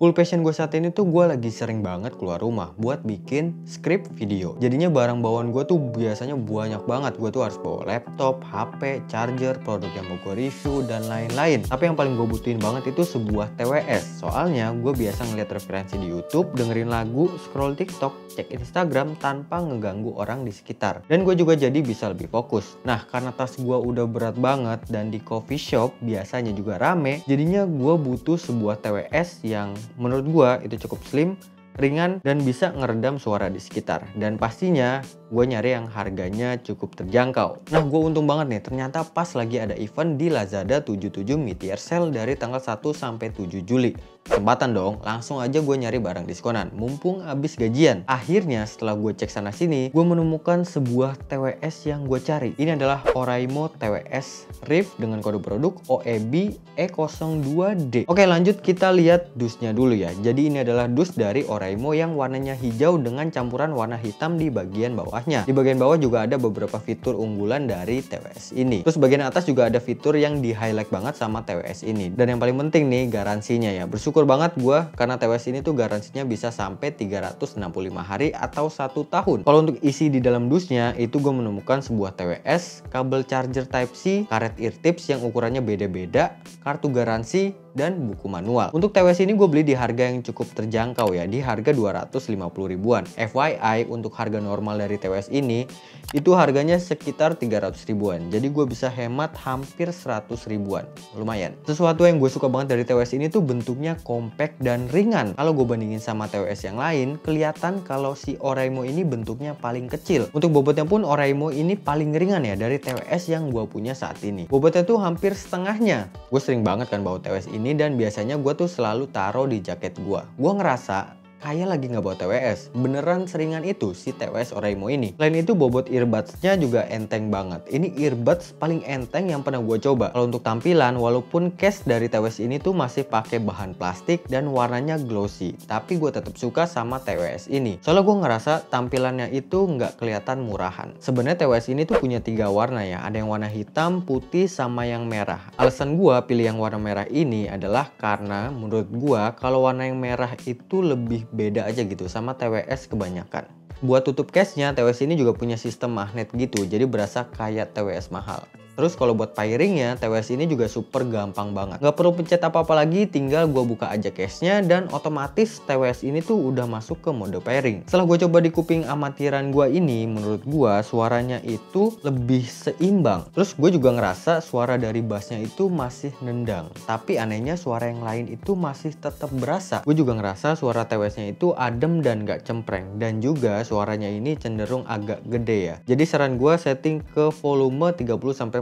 Full passion gue saat ini tuh gue lagi sering banget keluar rumah buat bikin skrip video. Jadinya barang bawaan gue tuh biasanya banyak banget. Gue tuh harus bawa laptop, HP, charger, produk yang mau gue review, dan lain-lain. Tapi yang paling gue butuhin banget itu sebuah TWS. Soalnya gue biasa ngeliat referensi di YouTube, dengerin lagu, scroll TikTok, cek Instagram tanpa ngeganggu orang di sekitar. Dan gue juga jadi bisa lebih fokus. Nah, karena tas gue udah berat banget dan di coffee shop biasanya juga rame, jadinya gue butuh sebuah TWS yang menurut gua itu cukup slim, ringan, dan bisa ngeredam suara di sekitar. Dan pastinya gue nyari yang harganya cukup terjangkau. Nah, gue untung banget nih, ternyata pas lagi ada event di Lazada 77 Mid-Year Sale dari tanggal 1 sampai 7 Juli. Kesempatan dong, langsung aja gue nyari barang diskonan, mumpung habis gajian. Akhirnya setelah gue cek sana sini, gue menemukan sebuah TWS yang gue cari. Ini adalah Oraimo TWS Rift dengan kode produk OEB E02D. Oke, lanjut kita lihat dusnya dulu ya. Jadi ini adalah dus dari Oraimo yang warnanya hijau dengan campuran warna hitam di bagian bawahnya. Di bagian bawah juga ada beberapa fitur unggulan dari TWS ini. Terus bagian atas juga ada fitur yang di highlight banget sama TWS ini. Dan yang paling penting nih, garansinya ya. Bersyukur banget gue karena TWS ini tuh garansinya bisa sampai 365 hari atau 1 tahun. Kalau untuk isi di dalam dusnya itu gue menemukan sebuah TWS, kabel charger Type-C, karet ear tips yang ukurannya beda-beda, kartu garansi, dan buku manual. Untuk TWS ini gue beli di harga yang cukup terjangkau ya, di harga 250 ribuan. FYI, untuk harga normal dari TWS ini itu harganya sekitar 300 ribuan. Jadi gue bisa hemat hampir 100 ribuan. Lumayan. Sesuatu yang gue suka banget dari TWS ini tuh bentuknya compact dan ringan. Kalau gue bandingin sama TWS yang lain, kelihatan kalau si Oraimo ini bentuknya paling kecil. Untuk bobotnya pun Oraimo ini paling ringan ya dari TWS yang gue punya saat ini. Bobotnya tuh hampir setengahnya. Gue sering banget kan bawa TWS ini dan biasanya gue tuh selalu taruh di jaket gue. Gue ngerasa kayak lagi nggak bawa TWS, beneran seringan itu si TWS Oraimo ini. Selain itu bobot earbuds-nya juga enteng banget. Ini earbuds paling enteng yang pernah gue coba. Kalau untuk tampilan, walaupun case dari TWS ini tuh masih pakai bahan plastik dan warnanya glossy, tapi gue tetap suka sama TWS ini. Soalnya gue ngerasa tampilannya itu nggak kelihatan murahan. Sebenarnya TWS ini tuh punya 3 warna ya. Ada yang warna hitam, putih, sama yang merah. Alasan gue pilih yang warna merah ini adalah karena menurut gue kalau warna yang merah itu lebih beda aja gitu sama TWS kebanyakan. Buat tutup case-nya, TWS ini juga punya sistem magnet gitu, jadi berasa kayak TWS mahal. Terus kalau buat pairingnya, TWS ini juga super gampang banget. Nggak perlu pencet apa-apa lagi, tinggal gue buka aja case-nya dan otomatis TWS ini tuh udah masuk ke mode pairing. Setelah gue coba di kuping amatiran gue ini, menurut gue suaranya itu lebih seimbang. Terus gue juga ngerasa suara dari bassnya itu masih nendang. Tapi anehnya suara yang lain itu masih tetap berasa. Gue juga ngerasa suara TWS-nya itu adem dan gak cempreng. Dan juga suaranya ini cenderung agak gede ya. Jadi saran gue setting ke volume 30-40%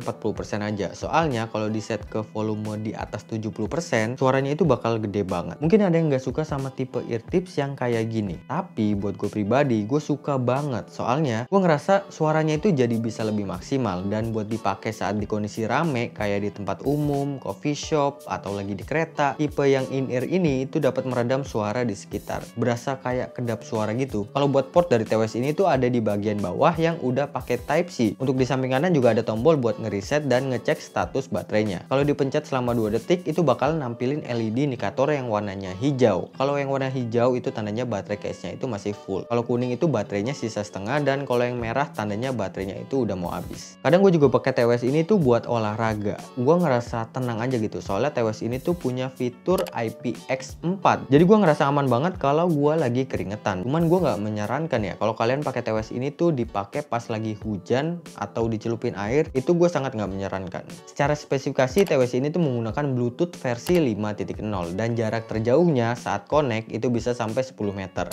aja. Soalnya kalau di set ke volume di atas 70%, suaranya itu bakal gede banget. Mungkin ada yang gak suka sama tipe ear tips yang kayak gini. Tapi buat gue pribadi, gue suka banget. Soalnya gue ngerasa suaranya itu jadi bisa lebih maksimal. Dan buat dipakai saat di kondisi rame, kayak di tempat umum, coffee shop, atau lagi di kereta, tipe yang in-ear ini itu dapat meredam suara di sekitar. Berasa kayak kedap suara gitu. Kalau buat port dari TWS ini tuh ada di bagian bawah yang udah pakai Type-C. Untuk di samping kanan juga ada tombol buat reset dan ngecek status baterainya. Kalau dipencet selama 2 detik itu bakal nampilin LED indikator yang warnanya hijau. Kalau yang warna hijau itu tandanya baterai case-nya itu masih full. Kalau kuning itu baterainya sisa setengah, dan kalau yang merah tandanya baterainya itu udah mau habis. Kadang gue juga pakai TWS ini tuh buat olahraga. Gue ngerasa tenang aja gitu. Soalnya TWS ini tuh punya fitur IPX4. Jadi gue ngerasa aman banget kalau gue lagi keringetan. Cuman gue nggak menyarankan ya kalau kalian pakai TWS ini tuh dipakai pas lagi hujan atau dicelupin air. Itu gue sangat nggak menyarankan. Secara spesifikasi TWS ini tuh menggunakan Bluetooth versi 5.0 dan jarak terjauhnya saat connect itu bisa sampai 10 meter.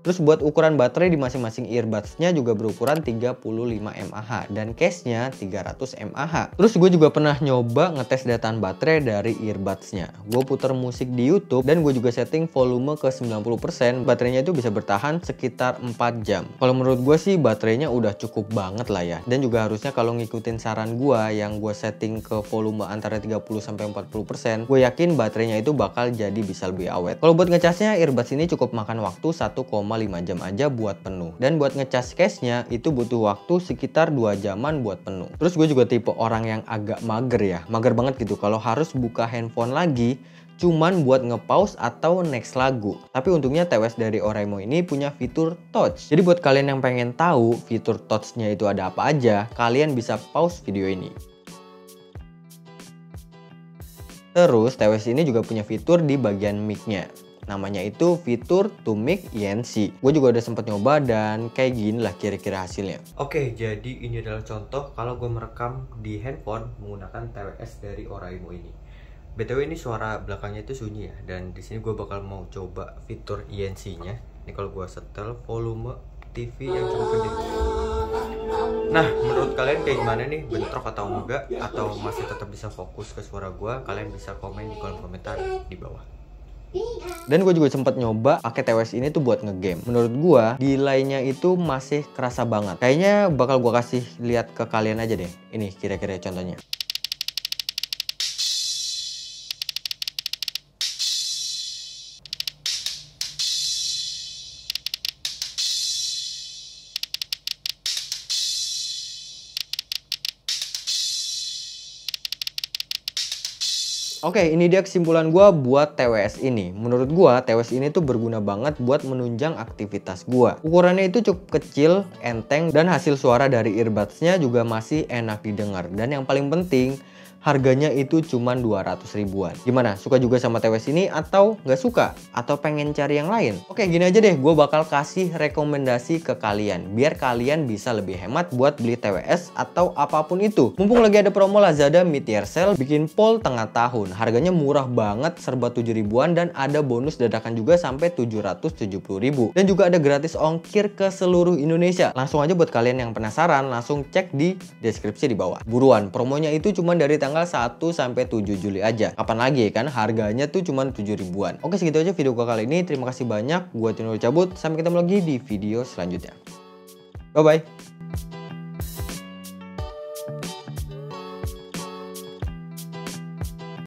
Terus buat ukuran baterai di masing-masing earbuds-nya juga berukuran 35 mAh dan case-nya 300 mAh. Terus gue juga pernah nyoba ngetes dataan baterai dari earbuds-nya. Gue putar musik di YouTube dan gue juga setting volume ke 90%. Baterainya itu bisa bertahan sekitar 4 jam. Kalau menurut gue sih baterainya udah cukup banget lah ya. Dan juga harusnya kalau ngikutin saran gue yang gue setting ke volume antara 30-40%, gue yakin baterainya itu bakal jadi bisa lebih awet. Kalau buat ngecasnya, earbuds ini cukup makan waktu 1,5 jam aja buat penuh. Dan buat ngecas case-nya itu butuh waktu sekitar 2 jaman buat penuh. Terus gue juga tipe orang yang agak mager ya. Mager banget gitu kalau harus buka handphone lagi cuman buat nge-pause atau next lagu. Tapi untungnya TWS dari Oraimo ini punya fitur touch. Jadi buat kalian yang pengen tahu fitur touch-nya itu ada apa aja, kalian bisa pause video ini. Terus TWS ini juga punya fitur di bagian mic-nya. Namanya itu fitur to mic ENC. Gue juga udah sempet nyoba dan kayak gini lah kira-kira hasilnya. Oke, jadi ini adalah contoh kalau gue merekam di handphone menggunakan TWS dari Oraimo ini. BTW ini suara belakangnya itu sunyi ya, dan di sini gue bakal mau coba fitur ENC-nya. Ini kalau gue setel volume TV yang cukup gede. Nah, menurut kalian kayak gimana nih? Bentrok atau enggak? Atau masih tetap bisa fokus ke suara gue? Kalian bisa komen di kolom komentar di bawah. Dan gue juga sempat nyoba pakai TWS ini tuh buat ngegame. Menurut gue delay-nya itu masih kerasa banget. Kayaknya bakal gue kasih lihat ke kalian aja deh. Ini kira-kira contohnya. Oke, ini dia kesimpulan gue buat TWS ini. Menurut gue, TWS ini tuh berguna banget buat menunjang aktivitas gue. Ukurannya itu cukup kecil, enteng, dan hasil suara dari earbuds-nya juga masih enak didengar. Dan yang paling penting, harganya itu cuma 200 ribuan. Gimana? Suka juga sama TWS ini atau nggak suka? Atau pengen cari yang lain? Oke, gini aja deh, gue bakal kasih rekomendasi ke kalian. Biar kalian bisa lebih hemat buat beli TWS atau apapun itu. Mumpung lagi ada promo Lazada mid-year sale, bikin poll tengah tahun. Harganya murah banget, serba 7 ribuan dan ada bonus dadakan juga sampai 770 ribu. Dan juga ada gratis ongkir ke seluruh Indonesia. Langsung aja buat kalian yang penasaran, langsung cek di deskripsi di bawah. Buruan, promonya itu cuma dari tanggal 1 sampai 7 Juli aja. Kapan lagi kan harganya tuh cuma 7 ribuan. Oke, segitu aja video gua kali ini. Terima kasih banyak. Gua Tino cabut. Sampai ketemu lagi di video selanjutnya. Bye bye.